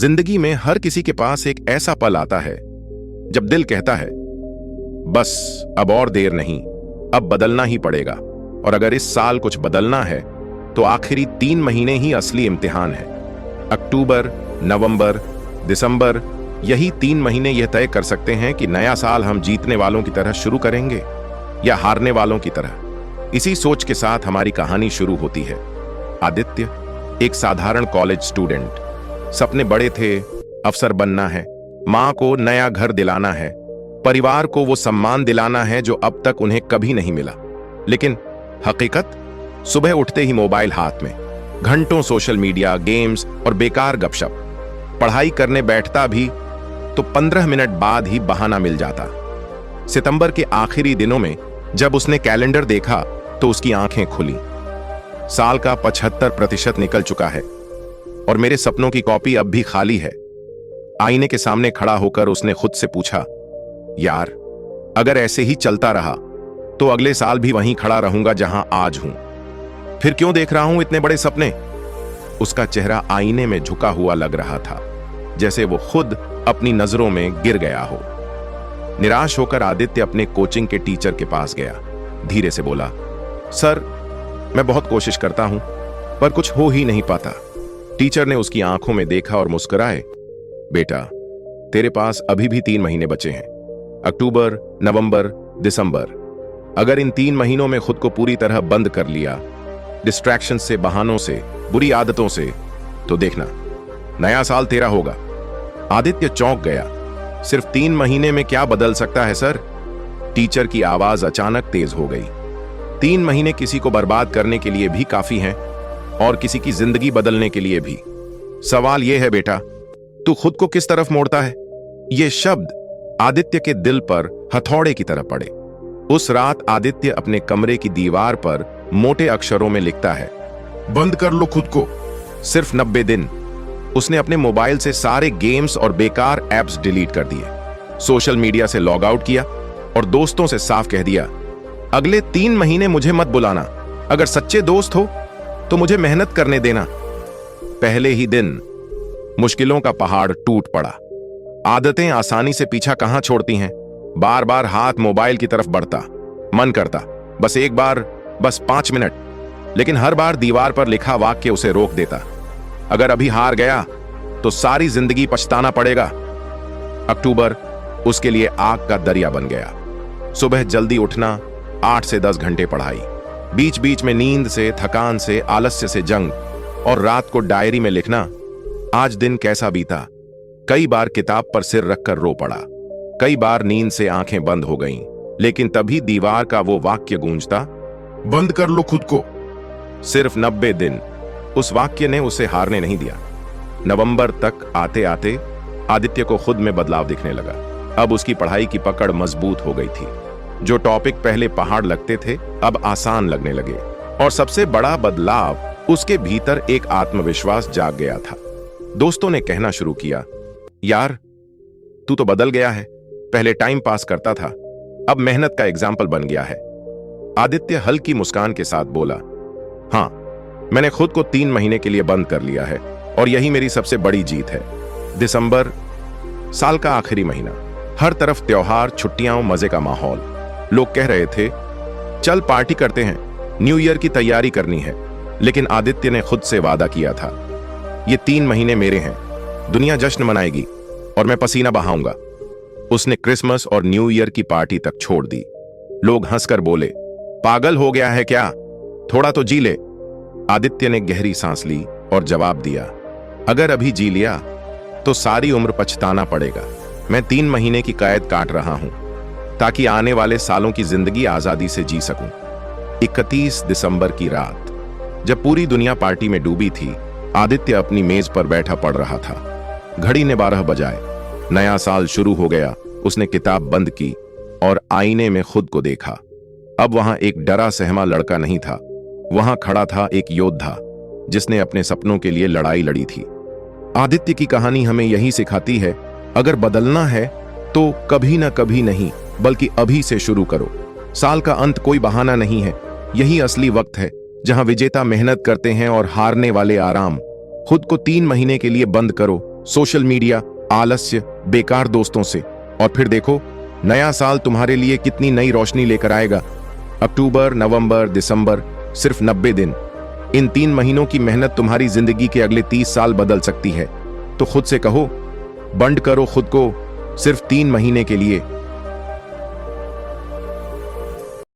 जिंदगी में हर किसी के पास एक ऐसा पल आता है जब दिल कहता है बस अब और देर नहीं, अब बदलना ही पड़ेगा। और अगर इस साल कुछ बदलना है तो आखिरी 3 महीने ही असली इम्तिहान है। अक्टूबर, नवंबर, दिसंबर, यही 3 महीने यह तय कर सकते हैं कि नया साल हम जीतने वालों की तरह शुरू करेंगे या हारने वालों की तरह। इसी सोच के साथ हमारी कहानी शुरू होती है। आदित्य एक साधारण कॉलेज स्टूडेंट। सपने बड़े थे, अफसर बनना है, मां को नया घर दिलाना है, परिवार को वो सम्मान दिलाना है जो अब तक उन्हें कभी नहीं मिला। लेकिन हकीकत, सुबह उठते ही मोबाइल हाथ में, घंटों सोशल मीडिया, गेम्स और बेकार गपशप। पढ़ाई करने बैठता भी तो 15 मिनट बाद ही बहाना मिल जाता। सितंबर के आखिरी दिनों में जब उसने कैलेंडर देखा तो उसकी आंखें खुली। साल का 75% निकल चुका है और मेरे सपनों की कॉपी अब भी खाली है। आईने के सामने खड़ा होकर उसने खुद से पूछा, यार अगर ऐसे ही चलता रहा तो अगले साल भी वहीं खड़ा रहूंगा जहां आज हूं। फिर क्यों देख रहा हूं इतने बड़े सपने? उसका चेहरा आईने में झुका हुआ लग रहा था, जैसे वो खुद अपनी नजरों में गिर गया हो। निराश होकर आदित्य अपने कोचिंग के टीचर के पास गया। धीरे से बोला, सर मैं बहुत कोशिश करता हूं पर कुछ हो ही नहीं पाता। टीचर ने उसकी आंखों में देखा और मुस्कुराए, बेटा तेरे पास अभी भी 3 महीने बचे हैं, अक्टूबर, नवंबर, दिसंबर। अगर इन 3 महीनों में खुद को पूरी तरह बंद कर लिया, डिस्ट्रैक्शन से, बहानों से, बुरी आदतों से, तो देखना नया साल तेरा होगा। आदित्य चौंक गया। सिर्फ 3 महीने में क्या बदल सकता है सर? टीचर की आवाज अचानक तेज हो गई। 3 महीने किसी को बर्बाद करने के लिए भी काफी हैं और किसी की जिंदगी बदलने के लिए भी। सवाल यह है बेटा, तू खुद को किस तरफ मोड़ता है? ये शब्द आदित्य के दिल पर हथौड़े की तरह पड़े। उस रात आदित्य अपने कमरे की दीवार पर मोटे अक्षरों में लिखता है, बंद कर लो खुद को। सिर्फ 90 दिन। उसने अपने मोबाइल से सारे गेम्स और बेकार एप्स डिलीट कर दिए, सोशल मीडिया से लॉग आउट किया और दोस्तों से साफ कह दिया, अगले 3 महीने मुझे मत बुलाना। अगर सच्चे दोस्त हो तो मुझे मेहनत करने देना। पहले ही दिन मुश्किलों का पहाड़ टूट पड़ा। आदतें आसानी से पीछा कहां छोड़ती हैं। बार बार हाथ मोबाइल की तरफ बढ़ता, मन करता बस एक बार, बस 5 मिनट, लेकिन हर बार दीवार पर लिखा वाक्य उसे रोक देता, अगर अभी हार गया तो सारी जिंदगी पछताना पड़ेगा। अक्टूबर उसके लिए आग का दरिया बन गया। सुबह जल्दी उठना, 8 से 10 घंटे पढ़ाई, बीच बीच में नींद से, थकान से, आलस्य से जंग, और रात को डायरी में लिखना, आज दिन कैसा बीता। कई बार किताब पर सिर रखकर रो पड़ा, कई बार नींद से आंखें बंद हो गईं, लेकिन तभी दीवार का वो वाक्य गूंजता, बंद कर लो खुद को। सिर्फ 90 दिन। उस वाक्य ने उसे हारने नहीं दिया। नवंबर तक आते आते आदित्य को खुद में बदलाव दिखने लगा। अब उसकी पढ़ाई की पकड़ मजबूत हो गई थी। जो टॉपिक पहले पहाड़ लगते थे अब आसान लगने लगे। और सबसे बड़ा बदलाव, उसके भीतर एक आत्मविश्वास जाग गया था। दोस्तों ने कहना शुरू किया, यार तू तो बदल गया है, पहले टाइम पास करता था, अब मेहनत का एग्जाम्पल बन गया है। आदित्य हल्की मुस्कान के साथ बोला, हाँ मैंने खुद को 3 महीने के लिए बंद कर लिया है और यही मेरी सबसे बड़ी जीत है। दिसंबर, साल का आखिरी महीना, हर तरफ त्योहार, छुट्टियां, मजे का माहौल। लोग कह रहे थे चल पार्टी करते हैं, न्यू ईयर की तैयारी करनी है। लेकिन आदित्य ने खुद से वादा किया था, ये 3 महीने मेरे हैं, दुनिया जश्न मनाएगी और मैं पसीना बहाऊंगा। उसने क्रिसमस और न्यू ईयर की पार्टी तक छोड़ दी। लोग हंसकर बोले, पागल हो गया है क्या, थोड़ा तो जी ले। आदित्य ने गहरी सांस ली और जवाब दिया, अगर अभी जी लिया तो सारी उम्र पछताना पड़ेगा। मैं 3 महीने की कैद काट रहा हूं ताकि आने वाले सालों की जिंदगी आजादी से जी सकूं। 31 दिसंबर की रात, जब पूरी दुनिया पार्टी में डूबी थी, आदित्य अपनी मेज पर बैठा पढ़ रहा था। घड़ी ने 12 बजाए। नया साल शुरू हो गया। उसने किताब बंद की और आईने में खुद को देखा। अब वहां एक डरा सहमा लड़का नहीं था, वहां खड़ा था एक योद्धा जिसने अपने सपनों के लिए लड़ाई लड़ी थी। आदित्य की कहानी हमें यही सिखाती है, अगर बदलना है तो कभी ना कभी नहीं, बल्कि अभी से शुरू करो। साल का अंत कोई बहाना नहीं है, यही असली वक्त है जहां विजेता मेहनत करते हैं और हारने वाले आराम। खुद को 3 महीने के लिए बंद करो सोशल मीडिया, आलस्य, बेकार दोस्तों से। और फिर देखो नया साल तुम्हारे लिए कितनी नई रोशनी लेकर आएगा। अक्टूबर, नवंबर, दिसंबर, सिर्फ 90 दिन। इन 3 महीनों की मेहनत तुम्हारी जिंदगी के अगले 30 साल बदल सकती है। तो खुद से कहो, बंड करो खुद को सिर्फ 3 महीने के लिए।